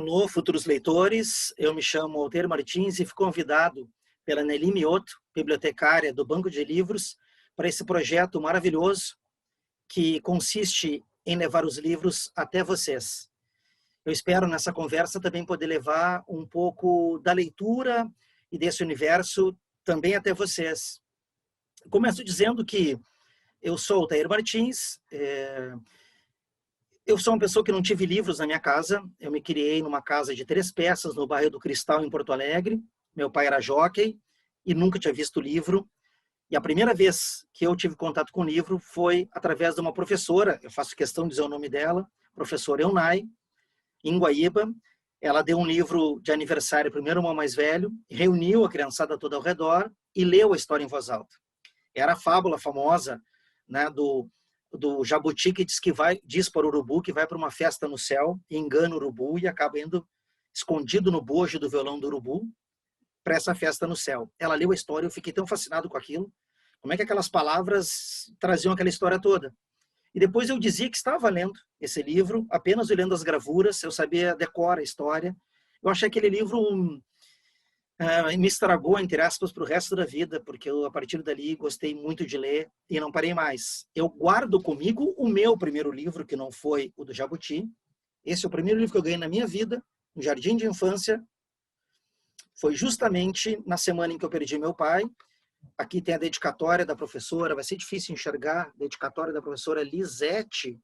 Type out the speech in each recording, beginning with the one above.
Alô, futuros leitores, eu me chamo Alter Martins e fui convidado pela Nelly Mioto, bibliotecária do Banco de Livros, para esse projeto maravilhoso que consiste em levar os livros até vocês. Eu espero nessa conversa também poder levar um pouco da leitura e desse universo também até vocês. Começo dizendo que eu sou Altair Martins, eu sou uma pessoa que não tive livros na minha casa. Eu me criei numa casa de 3 peças no bairro do Cristal, em Porto Alegre. Meu pai era jockey e nunca tinha visto livro. E a primeira vez que eu tive contato com o livro foi através de uma professora, eu faço questão de dizer o nome dela, professora Eunai, em Guaíba. Ela deu um livro de aniversário para o meu irmão mais velho, reuniu a criançada toda ao redor e leu a história em voz alta. Era a fábula famosa, né, do jabuti que diz para o urubu que vai para uma festa no céu, e engana o urubu e acaba indo escondido no bojo do violão do urubu para essa festa no céu. Ela leu a história, eu fiquei tão fascinado com aquilo, como é que aquelas palavras traziam aquela história toda. E depois eu dizia que estava lendo esse livro, apenas olhando as gravuras, eu sabia decorar a história. Eu achei aquele livro me estragou, entre aspas, para o resto da vida, porque eu, a partir dali, gostei muito de ler e não parei mais. Eu guardo comigo o meu primeiro livro, que não foi o do Jabuti. Esse é o primeiro livro que eu ganhei na minha vida, no jardim de infância. Foi justamente na semana em que eu perdi meu pai. Aqui tem a dedicatória da professora, vai ser difícil enxergar, dedicatória da professora Lisete.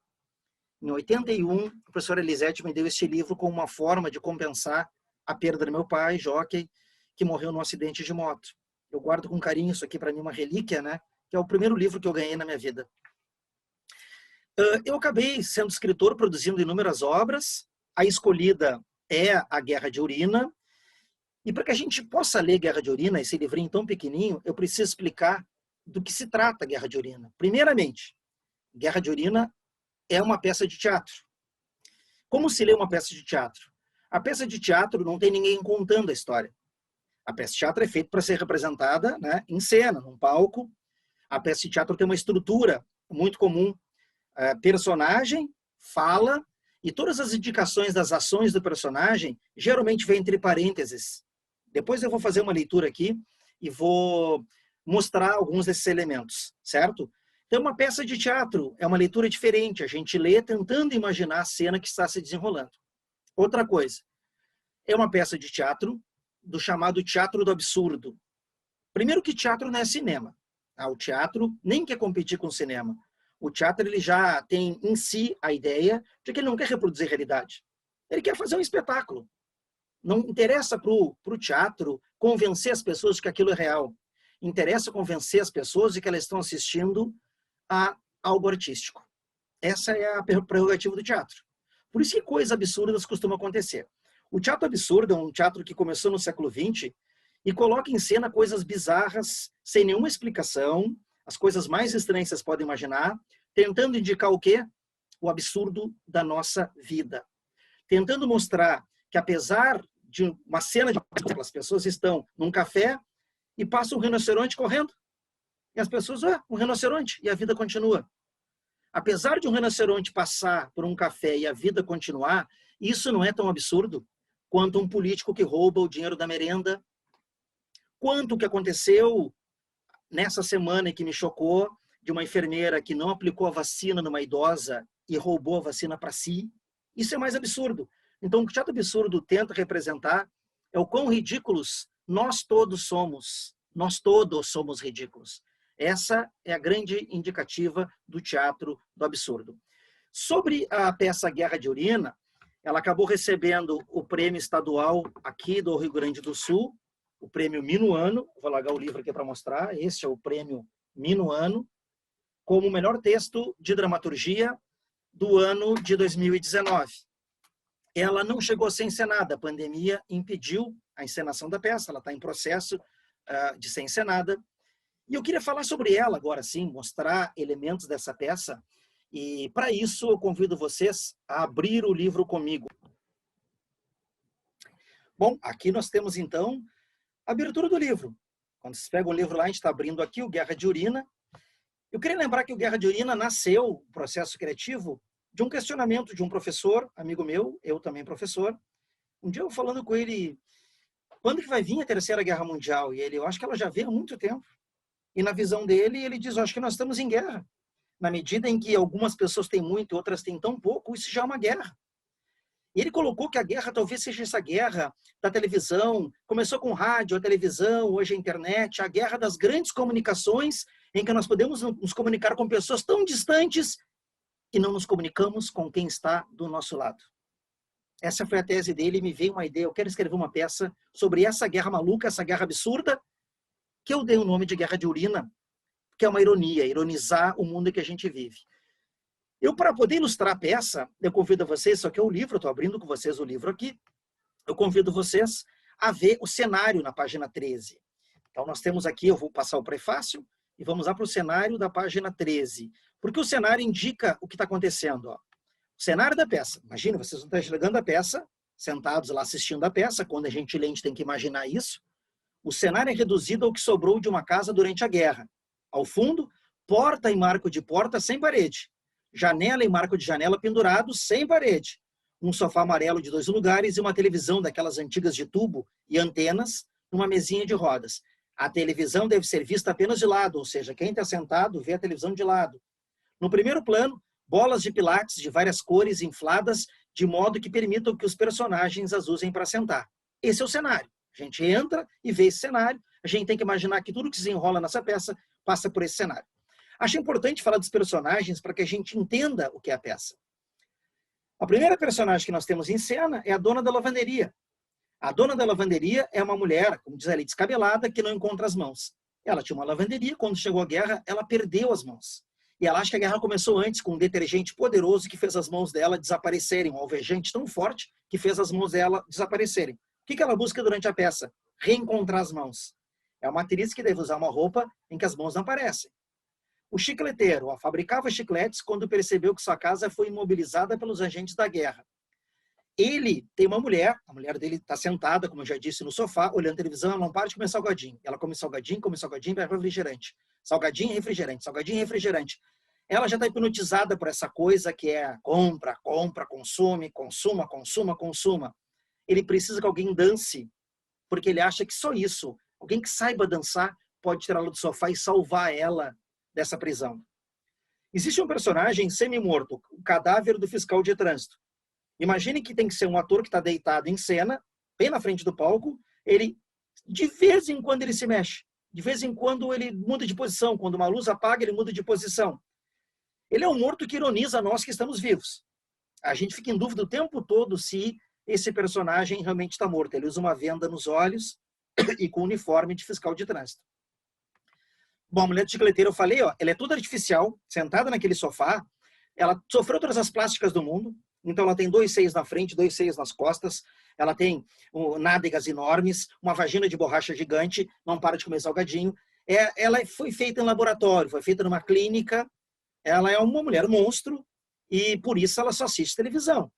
Em 81, a professora Lisete me deu este livro como uma forma de compensar a perda do meu pai, jockey, que morreu num acidente de moto. Eu guardo com carinho isso aqui, para mim, uma relíquia, né? Que é o primeiro livro que eu ganhei na minha vida. Eu acabei sendo escritor, produzindo inúmeras obras. A escolhida é A Guerra de Urina. E para que a gente possa ler Guerra de Urina, esse livrinho tão pequenininho, eu preciso explicar do que se trata a Guerra de Urina. Primeiramente, Guerra de Urina é uma peça de teatro. Como se lê uma peça de teatro? A peça de teatro não tem ninguém contando a história. A peça de teatro é feita para ser representada, né, em cena, num palco. A peça de teatro tem uma estrutura muito comum. Personagem, fala, e todas as indicações das ações do personagem geralmente vem entre parênteses. Depois eu vou fazer uma leitura aqui e vou mostrar alguns desses elementos, certo? Então, uma peça de teatro é uma leitura diferente. A gente lê tentando imaginar a cena que está se desenrolando. Outra coisa, é uma peça de teatro do chamado teatro do absurdo. Primeiro que teatro não é cinema. O teatro nem quer competir com o cinema. O teatro ele já tem em si a ideia de que ele não quer reproduzir a realidade. Ele quer fazer um espetáculo. Não interessa para o teatro convencer as pessoas de que aquilo é real. Interessa convencer as pessoas de que elas estão assistindo a algo artístico. Essa é a prerrogativa do teatro. Por isso que coisas absurdas costumam acontecer. O teatro absurdo é um teatro que começou no século XX e coloca em cena coisas bizarras, sem nenhuma explicação, as coisas mais estranhas que vocês podem imaginar, tentando indicar o quê? O absurdo da nossa vida. Tentando mostrar que, apesar de uma cena de as pessoas estão num café e passa um rinoceronte correndo. E as pessoas, um rinoceronte, e a vida continua. Apesar de um rinoceronte passar por um café e a vida continuar, isso não é tão absurdo quanto um político que rouba o dinheiro da merenda, quanto o que aconteceu nessa semana que me chocou, de uma enfermeira que não aplicou a vacina numa idosa e roubou a vacina para si. Isso é mais absurdo. Então, o que o teatro absurdo tenta representar é o quão ridículos nós todos somos. Nós todos somos ridículos. Essa é a grande indicativa do teatro do absurdo. Sobre a peça Guerra de Urina, ela acabou recebendo o prêmio estadual aqui do Rio Grande do Sul, o prêmio Minuano. Vou largar o livro aqui para mostrar. Esse é o prêmio Minuano, como o melhor texto de dramaturgia do ano de 2019. Ela não chegou a ser encenada, a pandemia impediu a encenação da peça, ela está em processo de ser encenada. E eu queria falar sobre ela agora sim, mostrar elementos dessa peça. E para isso eu convido vocês a abrir o livro comigo. Bom, aqui nós temos então a abertura do livro. Quando vocês pegam o livro lá, a gente está abrindo aqui o Guerra de Urina. Eu queria lembrar que o Guerra de Urina nasceu, o processo criativo, de um questionamento de um professor, amigo meu, eu também professor, Um dia eu falando com ele, quando que vai vir a Terceira Guerra Mundial? E ele, eu acho que ela já veio há muito tempo. E na visão dele, ele diz, eu acho que nós estamos em guerra. Na medida em que algumas pessoas têm muito e outras têm tão pouco, isso já é uma guerra. E ele colocou que a guerra talvez seja essa guerra da televisão, começou com rádio, a televisão, hoje a internet, a guerra das grandes comunicações, em que nós podemos nos comunicar com pessoas tão distantes e não nos comunicamos com quem está do nosso lado. Essa foi a tese dele e me veio uma ideia, eu quero escrever uma peça sobre essa guerra maluca, essa guerra absurda, que eu dei o nome de Guerra de Urina, que é uma ironia, ironizar o mundo em que a gente vive. Eu, para poder ilustrar a peça, eu convido vocês, isso aqui é o livro, eu estou abrindo com vocês o livro aqui, eu convido vocês a ver o cenário na página 13. Então, nós temos aqui, eu vou passar o prefácio, e vamos lá para o cenário da página 13. Porque o cenário indica o que está acontecendo. Ó. O cenário da peça. Imagina, vocês estão enxergando a peça, sentados lá assistindo a peça, quando a gente lê, a gente tem que imaginar isso. O cenário é reduzido ao que sobrou de uma casa durante a guerra. Ao fundo, porta e marco de porta sem parede. Janela e marco de janela pendurados sem parede. Um sofá amarelo de 2 lugares e uma televisão daquelas antigas de tubo e antenas numa mesinha de rodas. A televisão deve ser vista apenas de lado, ou seja, quem está sentado vê a televisão de lado. No primeiro plano, bolas de pilates de várias cores infladas de modo que permitam que os personagens as usem para sentar. Esse é o cenário. A gente entra e vê esse cenário. A gente tem que imaginar que tudo que se desenrola nessa peça passa por esse cenário. Acho importante falar dos personagens para que a gente entenda o que é a peça. A primeira personagem que nós temos em cena é a dona da lavanderia. A dona da lavanderia é uma mulher, como diz ali, descabelada, que não encontra as mãos. Ela tinha uma lavanderia, quando chegou a guerra, ela perdeu as mãos. E ela acha que a guerra começou antes, com um detergente poderoso que fez as mãos dela desaparecerem, um alvejante tão forte que fez as mãos dela desaparecerem. O que ela busca durante a peça? Reencontrar as mãos. É uma atriz que deve usar uma roupa em que as mãos não aparecem. O chicleteiro fabricava chicletes quando percebeu que sua casa foi imobilizada pelos agentes da guerra. Ele tem uma mulher, a mulher dele está sentada, como eu já disse, no sofá, olhando a televisão, ela não para de comer salgadinho. Ela come salgadinho, pega refrigerante. Salgadinho, refrigerante, salgadinho, refrigerante. Ela já está hipnotizada por essa coisa que é compra, compra, consome, consuma, consuma, consuma. Ele precisa que alguém dance, porque ele acha que só isso, alguém que saiba dançar, pode tirá-la do sofá e salvar ela dessa prisão. Existe um personagem semi-morto, o cadáver do fiscal de trânsito. Imagine que tem que ser um ator que está deitado em cena, bem na frente do palco, ele, de vez em quando ele se mexe, de vez em quando ele muda de posição, quando uma luz apaga, ele muda de posição. Ele é um morto que ironiza nós que estamos vivos. A gente fica em dúvida o tempo todo se esse personagem realmente está morto. Ele usa uma venda nos olhos e com uniforme de fiscal de trânsito. Bom, a mulher de chicleteira, eu falei, ó, ela é toda artificial, sentada naquele sofá, ela sofreu todas as plásticas do mundo, então ela tem 2 seios na frente, 2 seios nas costas, ela tem nádegas enormes, uma vagina de borracha gigante, não para de comer salgadinho. Ela foi feita em laboratório, foi feita numa clínica, ela é uma mulher monstro e por isso ela só assiste televisão.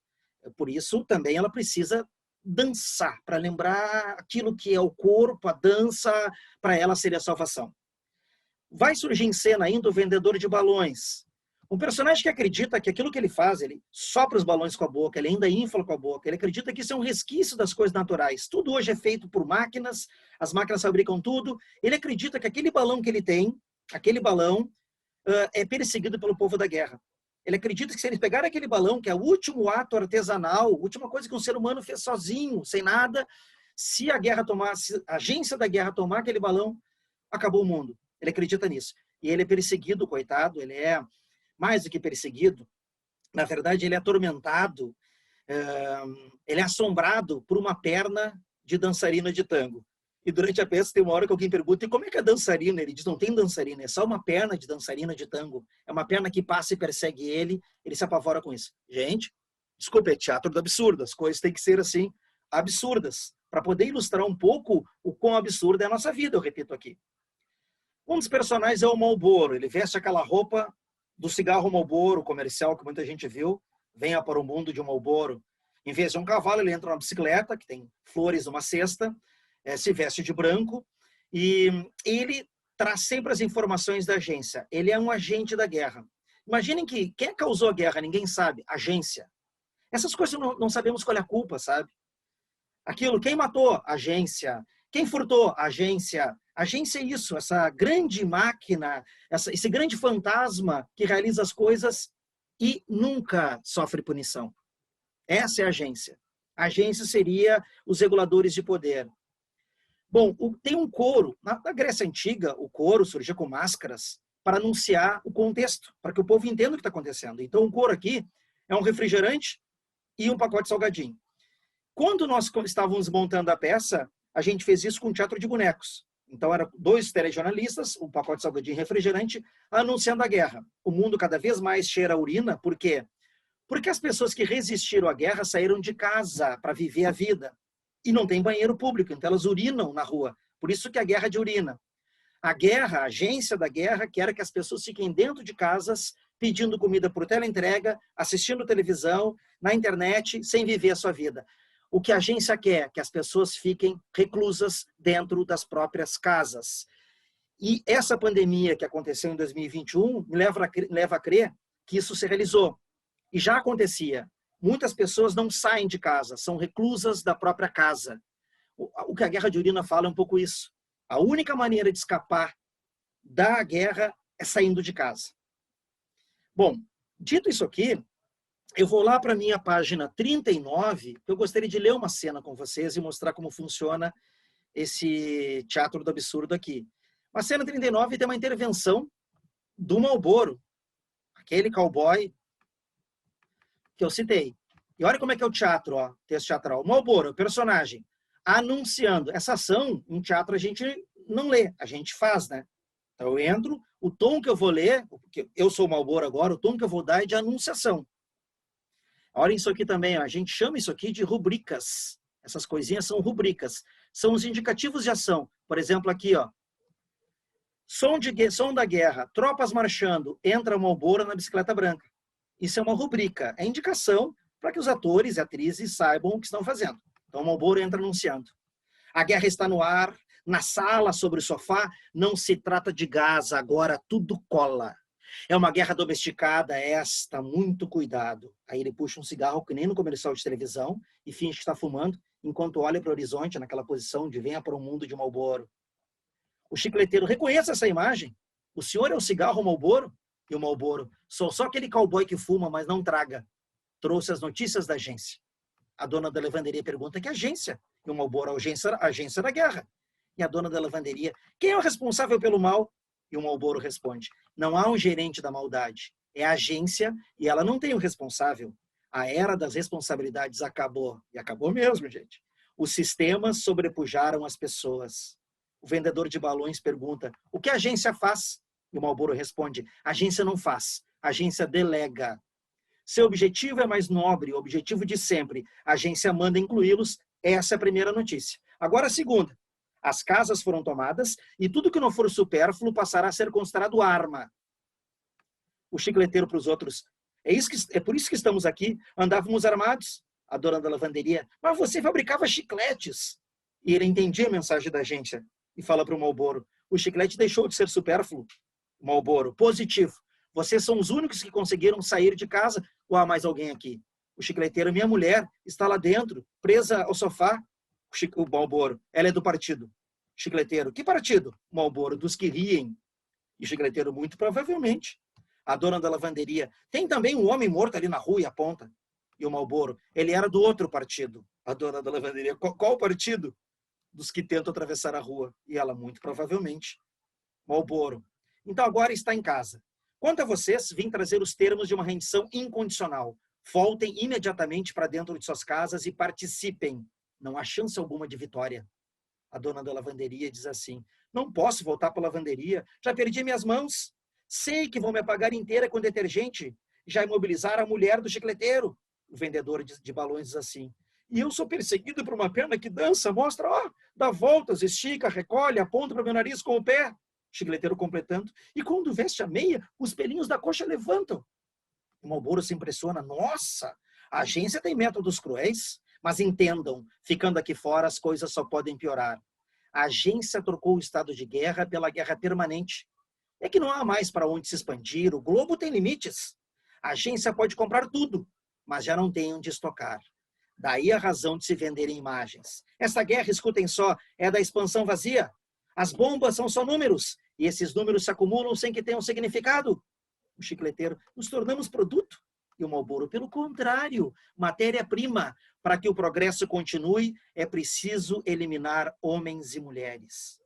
Por isso também ela precisa dançar, para lembrar aquilo que é o corpo, a dança, para ela seria a salvação. Vai surgir em cena ainda o vendedor de balões. Um personagem que acredita que aquilo que ele faz, ele sopra os balões com a boca, ele ainda infla com a boca, ele acredita que isso é um resquício das coisas naturais. Tudo hoje é feito por máquinas, as máquinas fabricam tudo. Ele acredita que aquele balão que ele tem, aquele balão, é perseguido pelo povo da guerra. Ele acredita que se eles pegarem aquele balão, que é o último ato artesanal, a última coisa que um ser humano fez sozinho, sem nada, se a guerra tomar, se a agência da guerra tomar aquele balão, acabou o mundo. Ele acredita nisso. E ele é perseguido, coitado, ele é mais do que perseguido. Na verdade, ele é atormentado, ele é assombrado por uma perna de dançarina de tango. E durante a peça tem uma hora que alguém pergunta, e como é que é dançarina? Ele diz, não tem dançarina, é só uma perna de dançarina de tango. É uma perna que passa e persegue ele se apavora com isso. Gente, desculpa, é teatro do absurdo, as coisas têm que ser assim, absurdas, para poder ilustrar um pouco o quão absurda é a nossa vida, eu repito aqui. Um dos personagens é o Marlboro, ele veste aquela roupa do cigarro Marlboro comercial que muita gente viu, venha para o mundo de um Marlboro. Em vez de um cavalo, ele entra numa bicicleta, que tem flores numa cesta, se veste de branco, e ele traz sempre as informações da agência. Ele é um agente da guerra. Imaginem que quem causou a guerra, ninguém sabe, agência. Essas coisas não sabemos qual é a culpa, sabe? Aquilo, quem matou? Agência. Quem furtou? Agência. Agência é isso, essa grande máquina, esse grande fantasma que realiza as coisas e nunca sofre punição. Essa é a agência. A agência seria os reguladores de poder. Bom, tem um coro. Na Grécia Antiga, o coro surgia com máscaras para anunciar o contexto, para que o povo entenda o que está acontecendo. Então, o coro aqui é um refrigerante e um pacote de salgadinho. Quando nós estávamos montando a peça, a gente fez isso com um teatro de bonecos. Então, eram 2 telejornalistas, um pacote de salgadinho e refrigerante, anunciando a guerra. O mundo cada vez mais cheira a urina. Por quê? Porque as pessoas que resistiram à guerra saíram de casa para viver a vida. E não tem banheiro público, então elas urinam na rua. Por isso que a guerra de urina. A guerra, a agência da guerra, quer que as pessoas fiquem dentro de casas, pedindo comida por teleentrega, assistindo televisão, na internet, sem viver a sua vida. O que a agência quer? Que as pessoas fiquem reclusas dentro das próprias casas. E essa pandemia que aconteceu em 2021 me leva a crer que isso se realizou. E já acontecia. Muitas pessoas não saem de casa, são reclusas da própria casa. O que a guerra de urina fala é um pouco isso. A única maneira de escapar da guerra é saindo de casa. Bom, dito isso aqui, eu vou lá para a minha página 39, eu gostaria de ler uma cena com vocês e mostrar como funciona esse teatro do absurdo aqui. A cena 39 tem uma intervenção do Marlboro, aquele cowboy que eu citei. E olha como é que é o teatro, ó, texto teatral. O Marlboro, o personagem, anunciando. Essa ação, em teatro, a gente não lê, a gente faz, né? Então eu entro, o tom que eu vou ler, porque eu sou o Marlboro agora, o tom que eu vou dar é de anunciação. Olha isso aqui também, ó, a gente chama isso aqui de rubricas. Essas coisinhas são rubricas. São os indicativos de ação. Por exemplo, aqui, ó. Som da guerra, tropas marchando, entra o Marlboro na bicicleta branca. Isso é uma rubrica, é indicação para que os atores e atrizes saibam o que estão fazendo. Então o Marlboro entra anunciando. A guerra está no ar, na sala, sobre o sofá, não se trata de gás, agora tudo cola. É uma guerra domesticada esta, muito cuidado. Aí ele puxa um cigarro, que nem no comercial de televisão, e finge que está fumando, enquanto olha para o horizonte, naquela posição de venha para o mundo de Marlboro. O chicleteiro reconhece essa imagem. O senhor é o cigarro Marlboro? E o Marlboro, sou só aquele cowboy que fuma, mas não traga. Trouxe as notícias da agência. A dona da lavanderia pergunta que agência? E o Marlboro, a agência da guerra. E a dona da lavanderia, quem é o responsável pelo mal? E o Marlboro responde, não há um gerente da maldade. É a agência e ela não tem um responsável. A era das responsabilidades acabou. E acabou mesmo, gente. Os sistemas sobrepujaram as pessoas. O vendedor de balões pergunta, o que a agência faz? E o Marlboro responde, a agência não faz, a agência delega. Seu objetivo é mais nobre, o objetivo de sempre. A agência manda incluí-los. Essa é a primeira notícia. Agora a segunda. As casas foram tomadas e tudo que não for supérfluo passará a ser considerado arma. O chicleteiro para os outros. É por isso que estamos aqui. Andávamos armados. A dona da lavanderia. Mas você fabricava chicletes. E ele entendia a mensagem da agência. E fala para o Marlboro. O chiclete deixou de ser supérfluo. Marlboro, positivo. Vocês são os únicos que conseguiram sair de casa ou há mais alguém aqui? O chicleteiro, minha mulher, está lá dentro, presa ao sofá. O Marlboro, ela é do partido. Chicleteiro, que partido? Marlboro, dos que riem. E o chicleteiro, muito provavelmente. A dona da lavanderia, tem também um homem morto ali na rua e aponta. E o Marlboro, ele era do outro partido. A dona da lavanderia, qual partido? Dos que tentam atravessar a rua. E ela, muito provavelmente. Marlboro, então agora está em casa. Quanto a vocês, vim trazer os termos de uma rendição incondicional. Voltem imediatamente para dentro de suas casas e participem. Não há chance alguma de vitória. A dona da lavanderia diz assim, não posso voltar para a lavanderia, já perdi minhas mãos. Sei que vão me apagar inteira com detergente. Já imobilizaram a mulher do chicleteiro. O vendedor de balões diz assim, e eu sou perseguido por uma perna que dança, mostra, ó, dá voltas, estica, recolhe, aponta para o meu nariz com o pé. Chicleteiro completando. E quando veste a meia, os pelinhos da coxa levantam. O Marlboro se impressiona. Nossa, a agência tem métodos cruéis. Mas entendam, ficando aqui fora, as coisas só podem piorar. A agência trocou o estado de guerra pela guerra permanente. É que não há mais para onde se expandir. O globo tem limites. A agência pode comprar tudo, mas já não tem onde estocar. Daí a razão de se venderem imagens. Essa guerra, escutem só, é da expansão vazia. As bombas são só números, e esses números se acumulam sem que tenham significado. O chicleteiro, nos tornamos produto. E o Marlboro, pelo contrário, matéria-prima. Para que o progresso continue, é preciso eliminar homens e mulheres.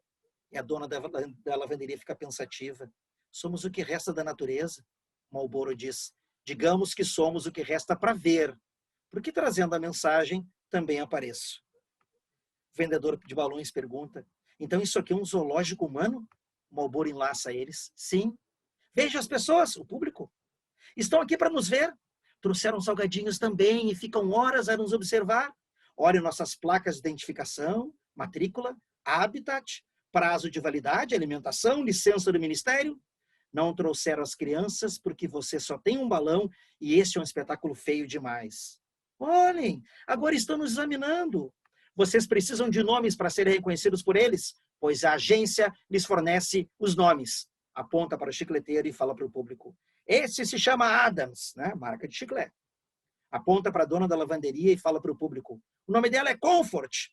E a dona da lavanderia fica pensativa. Somos o que resta da natureza. Marlboro diz, digamos que somos o que resta para ver, porque trazendo a mensagem também apareço. O vendedor de balões pergunta, então isso aqui é um zoológico humano? Marlboro enlaça eles. Sim. Veja as pessoas, o público. Estão aqui para nos ver. Trouxeram salgadinhos também e ficam horas a nos observar. Olhem nossas placas de identificação, matrícula, habitat, prazo de validade, alimentação, licença do ministério. Não trouxeram as crianças porque você só tem um balão e esse é um espetáculo feio demais. Olhem, agora estão nos examinando. Vocês precisam de nomes para serem reconhecidos por eles, pois a agência lhes fornece os nomes. Aponta para o chicleteiro e fala para o público. Esse se chama Adams, né? Marca de chiclete. Aponta para a dona da lavanderia e fala para o público. O nome dela é Comfort.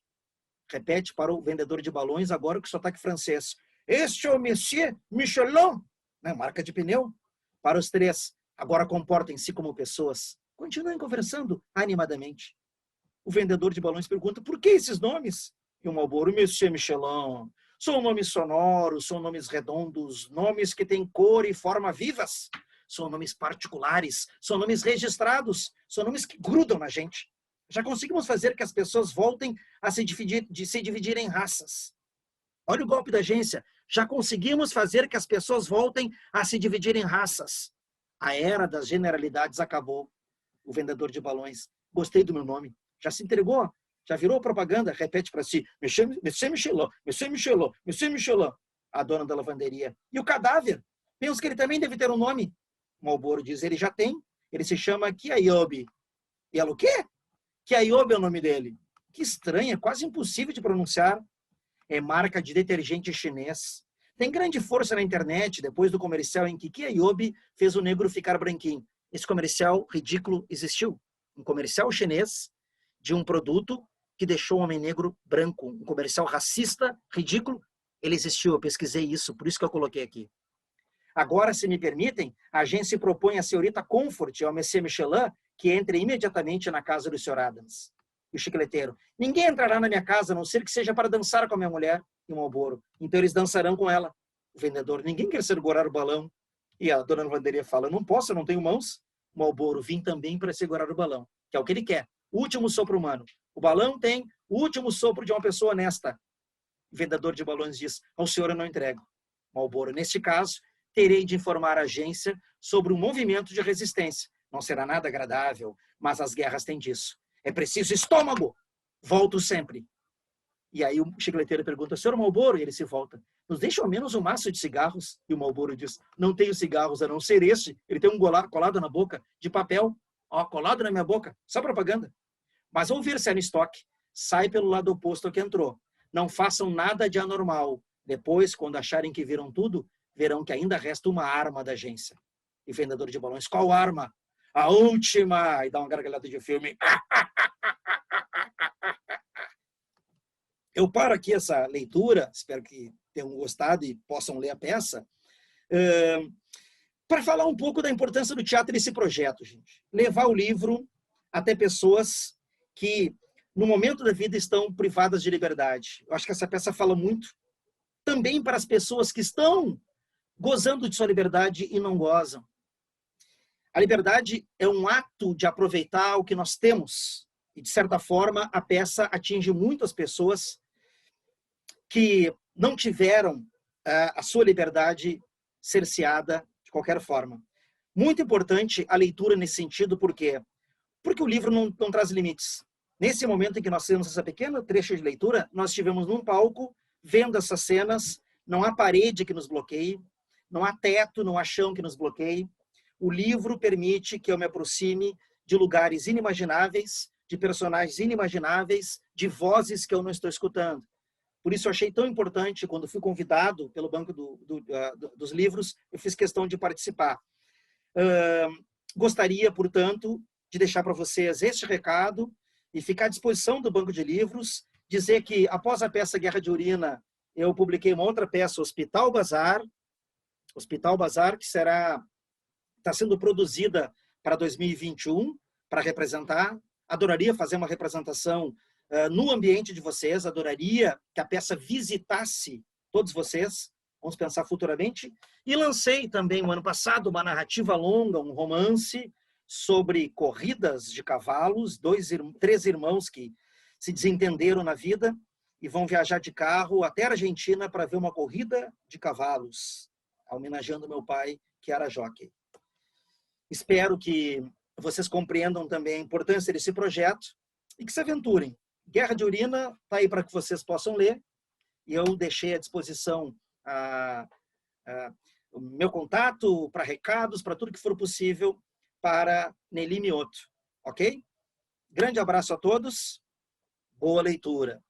Repete para o vendedor de balões, agora com sotaque francês. Este é o Monsieur Michelin, né? Marca de pneu. Para os três, agora comportem-se como pessoas. Continuem conversando animadamente. O vendedor de balões pergunta, por que esses nomes? E o Marlboro, Monsieur Michelin. São nomes sonoros, são nomes redondos, nomes que têm cor e forma vivas. São nomes particulares, são nomes registrados, são nomes que grudam na gente. Já conseguimos fazer que as pessoas voltem a se dividir em raças. Olha o golpe da agência. Já conseguimos fazer que as pessoas voltem a se dividir em raças. A era das generalidades acabou. O vendedor de balões. Gostei do meu nome. Já se entregou? Já virou propaganda? Repete para si. Monsieur Michelin, Monsieur Michelin, Monsieur Michelin. A dona da lavanderia. E o cadáver? Penso que ele também deve ter um nome. Marlboro diz, ele já tem. Ele se chama Kiayobi. E ela o quê? Kiayobi é o nome dele. Que estranho, é quase impossível de pronunciar. É marca de detergente chinês. Tem grande força na internet depois do comercial em que Kiayobi fez o negro ficar branquinho. Esse comercial ridículo existiu. Um comercial chinês de um produto que deixou o homem negro branco. Um comercial racista, ridículo. Ele existiu, eu pesquisei isso, por isso que eu coloquei aqui. Agora, se me permitem, a agência propõe à senhorita Comfort e ao Monsieur Michelin que entre imediatamente na casa do Sr. Adams. E o chicleteiro, ninguém entrará na minha casa, a não ser que seja para dançar com a minha mulher. E o Marlboro, então eles dançarão com ela. O vendedor, ninguém quer segurar o balão. E a dona lavanderia fala, não posso, eu não tenho mãos. O Marlboro, vim também para segurar o balão, que é o que ele quer. O último sopro humano. O balão tem o último sopro de uma pessoa honesta. O vendedor de balões diz, ao senhor eu não entrego. Marlboro, neste caso, terei de informar a agência sobre um movimento de resistência. Não será nada agradável, mas as guerras têm disso. É preciso estômago. Volto sempre. E aí o chicleteiro pergunta, senhor Marlboro? E ele se volta. Nos deixa ao menos um maço de cigarros? E o Marlboro diz, não tenho cigarros a não ser este. Ele tem um colado na boca, de papel. Ó, colado na minha boca. Só propaganda. Mas ao ver se é no estoque, sai pelo lado oposto ao que entrou. Não façam nada de anormal. Depois, quando acharem que viram tudo, verão que ainda resta uma arma da agência. E vendedor de balões, qual arma? A última! E dá uma gargalhada de filme. Eu paro aqui essa leitura, espero que tenham gostado e possam ler a peça, para falar um pouco da importância do teatro nesse projeto, gente. Levar o livro até pessoas que, no momento da vida, estão privadas de liberdade. Eu acho que essa peça fala muito também para as pessoas que estão gozando de sua liberdade e não gozam. A liberdade é um ato de aproveitar o que nós temos. E, de certa forma, a peça atinge muitas pessoas que não tiveram a sua liberdade cerceada de qualquer forma. Muito importante a leitura nesse sentido, por quê? Porque o livro não traz limites. Nesse momento em que nós temos essa pequena trecho de leitura, nós estivemos num palco, vendo essas cenas, não há parede que nos bloqueie, não há teto, não há chão que nos bloqueie. O livro permite que eu me aproxime de lugares inimagináveis, de personagens inimagináveis, de vozes que eu não estou escutando. Por isso eu achei tão importante, quando fui convidado pelo Banco dos Livros, eu fiz questão de participar. Gostaria, portanto, de deixar para vocês este recado e ficar à disposição do Banco de Livros, dizer que após a peça Guerra de Urina, eu publiquei uma outra peça, Hospital Bazar, que está sendo produzida para 2021, para representar. Adoraria fazer uma representação no ambiente de vocês, adoraria que a peça visitasse todos vocês, vamos pensar futuramente. E lancei também, no ano passado, uma narrativa longa, um romance sobre corridas de cavalos, 3 irmãos que se desentenderam na vida e vão viajar de carro até a Argentina para ver uma corrida de cavalos, homenageando meu pai, que era jockey. Espero que vocês compreendam também a importância desse projeto e que se aventurem. Guerra de Urina está aí para que vocês possam ler, e eu deixei à disposição o meu contato para recados, para tudo que for possível, para Nelly Mioto, ok? Grande abraço a todos, boa leitura.